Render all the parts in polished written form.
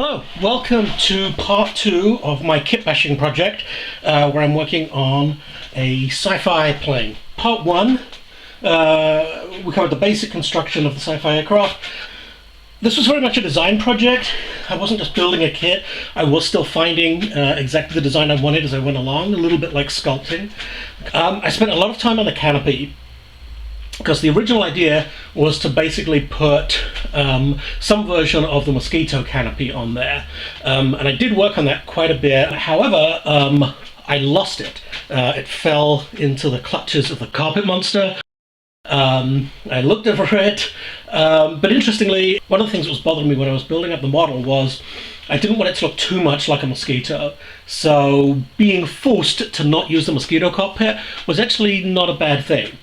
Hello, welcome to part 2 of my kit bashing project where I'm working on a sci-fi plane. Part 1, we covered the basic construction of the sci-fi aircraft. This was very much a design project. I wasn't just building a kit, I was still finding exactly the design I wanted as I went along, a little bit like sculpting. I spent a lot of time on the canopy, because the original idea was to basically put some version of the Mosquito canopy on there. And I did work on that quite a bit. However, I lost it. It fell into the clutches of the carpet monster. I looked over it, but interestingly, one of the things that was bothering me when I was building up the model was I didn't want it to look too much like a Mosquito. So being forced to not use the Mosquito cockpit was actually not a bad thing.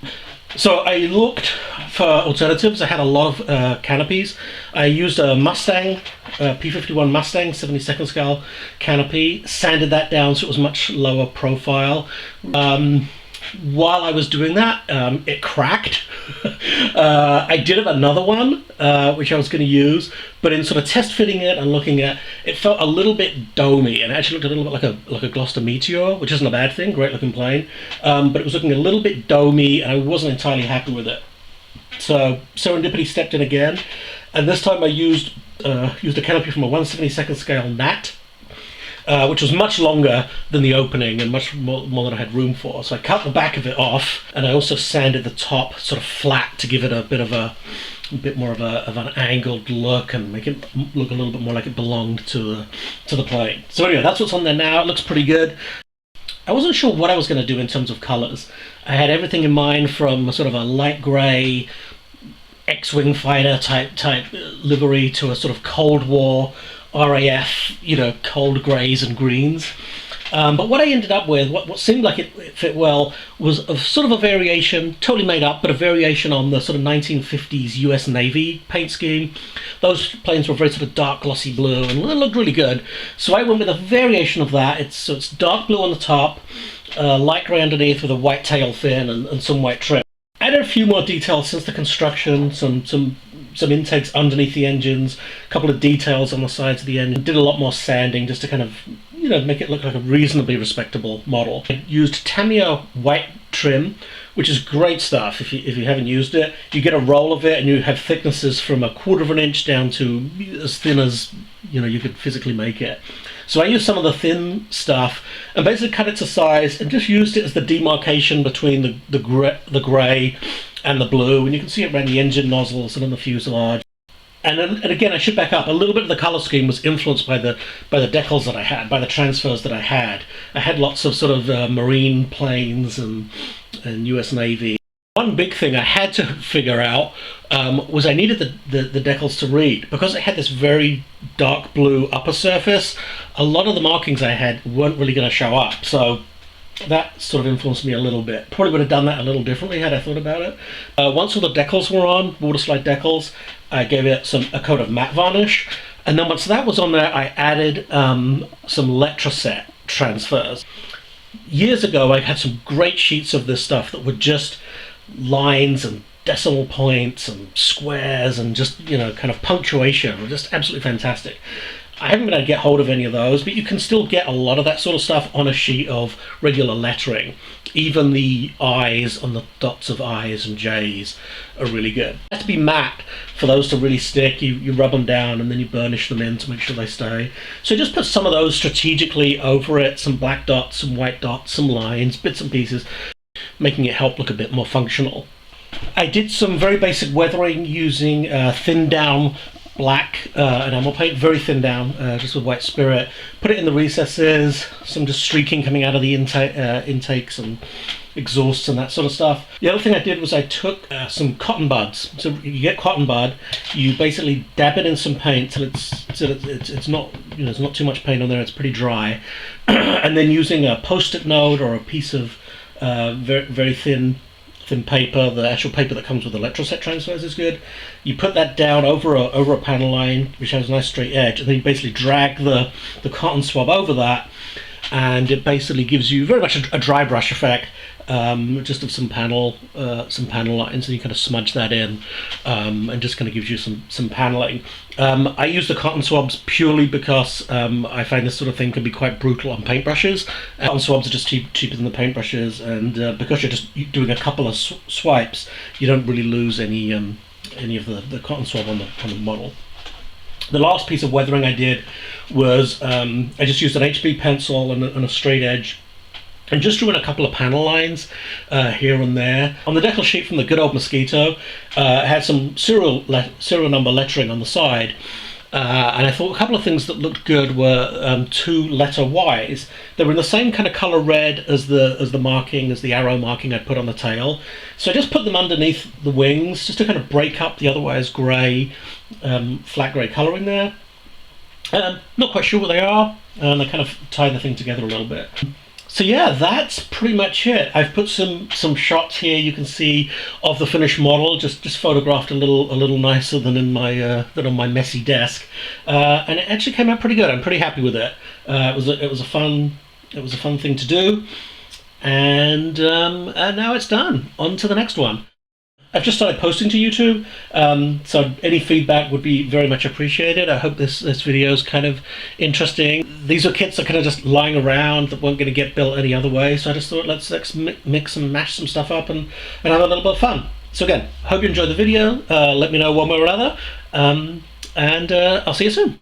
So I looked for alternatives. I had a lot of canopies. I used a Mustang, P51 Mustang, 72nd scale canopy, sanded that down so it was much lower profile. While I was doing that, it cracked. I did have another one, which I was going to use, but in sort of test fitting it and looking at it, felt a little bit domey, and it actually looked a little bit like a Gloucester Meteor, which isn't a bad thing, great looking plane, but it was looking a little bit domey, and I wasn't entirely happy with it. So serendipity stepped in again, and this time I used a canopy from a 1/72nd scale Nat. Which was much longer than the opening and much more than I had room for. So I cut the back of it off, and I also sanded the top sort of flat to give it a bit more of an angled look and make it look a little bit more like it belonged to the plane. So anyway, that's what's on there now. It looks pretty good. I wasn't sure what I was going to do in terms of colors. I had everything in mind from sort of a light gray X-wing fighter type livery to a sort of Cold War RAF, cold greys and greens. But what I ended up with, what seemed like it fit well, was sort of a variation, totally made up, but a variation on the sort of 1950s US Navy paint scheme. Those planes were very sort of dark glossy blue and it looked really good. So I went with a variation of that. It's dark blue on the top, light grey underneath with a white tail fin and some white trim. Added a few more details since the construction, some intakes underneath the engines, a couple of details on the sides of the engine. Did a lot more sanding just to kind of, make it look like a reasonably respectable model. I used Tamiya white trim, which is great stuff. If you haven't used it, you get a roll of it and you have thicknesses from 1/4 of an inch down to as thin as you could physically make it. So I used some of the thin stuff and basically cut it to size and just used it as the demarcation between the grey and the blue, and you can see it around the engine nozzles and on the fuselage. And again, I should back up. A little bit of the color scheme was influenced by the decals that I had, by the transfers that I had. I had lots of sort of marine planes and US Navy. One big thing I had to figure out was I needed the decals to read. Because I had this very dark blue upper surface, a lot of the markings I had weren't really going to show up. So that sort of influenced me a little bit. Probably would have done that a little differently had I thought about it. Once all the decals were on, water slide decals, I gave it a coat of matte varnish. And then once that was on there, I added some Electra Set Transfers. Years ago, I had some great sheets of this stuff that were just lines and decimal points and squares and just, kind of punctuation. Just absolutely fantastic. I haven't been able to get hold of any of those, but you can still get a lot of that sort of stuff on a sheet of regular lettering. Even the I's on the dots of I's and J's are really good. It has to be matte for those to really stick. You rub them down and then you burnish them in to make sure they stay. So just put some of those strategically over it, some black dots, some white dots, some lines, bits and pieces, making it help look a bit more functional. I did some very basic weathering using thin down black enamel paint, very thin down, just with white spirit. Put it in the recesses, some just streaking coming out of the intakes and exhausts and that sort of stuff. The other thing I did was I took some cotton buds. So you get cotton bud, you basically dab it in some paint till it's not there's not too much paint on there, it's pretty dry, and then using a post-it note or a piece of very, very thin paper, the actual paper that comes with Electra Set Transfers is good. You put that down over a panel line which has a nice straight edge, and then you basically drag the cotton swab over that, and it basically gives you very much a dry brush effect, just of some panel lines, and you kind of smudge that in, and just kind of gives you some paneling. I use the cotton swabs purely because I find this sort of thing can be quite brutal on paintbrushes. Cotton swabs are just cheaper than the paintbrushes, and because you're just doing a couple of swipes, you don't really lose any of the cotton swab on the model. The last piece of weathering I did was I just used an HB pencil and a straight edge, and just drew in a couple of panel lines here and there. On the decal sheet from the good old Mosquito, it had some serial number lettering on the side, and I thought a couple of things that looked good were 2 letter Ys. They were in the same kind of color red as the arrow marking I put on the tail. So I just put them underneath the wings just to kind of break up the otherwise grey, flat grey coloring there. Not quite sure what they are, and I kind of tie the thing together a little bit. So yeah, that's pretty much it. I've put some shots here you can see of the finished model, just photographed a little nicer than in my on my messy desk, and it actually came out pretty good. I'm pretty happy with it. It was a fun thing to do, and now it's done. On to the next one. I've just started posting to YouTube, so any feedback would be very much appreciated. I hope this video is kind of interesting. These are kits that are kind of just lying around that weren't going to get built any other way, so I just thought let's mix and mash some stuff up and have a little bit of fun. So again, hope you enjoyed the video. Let me know one way or another, and I'll see you soon.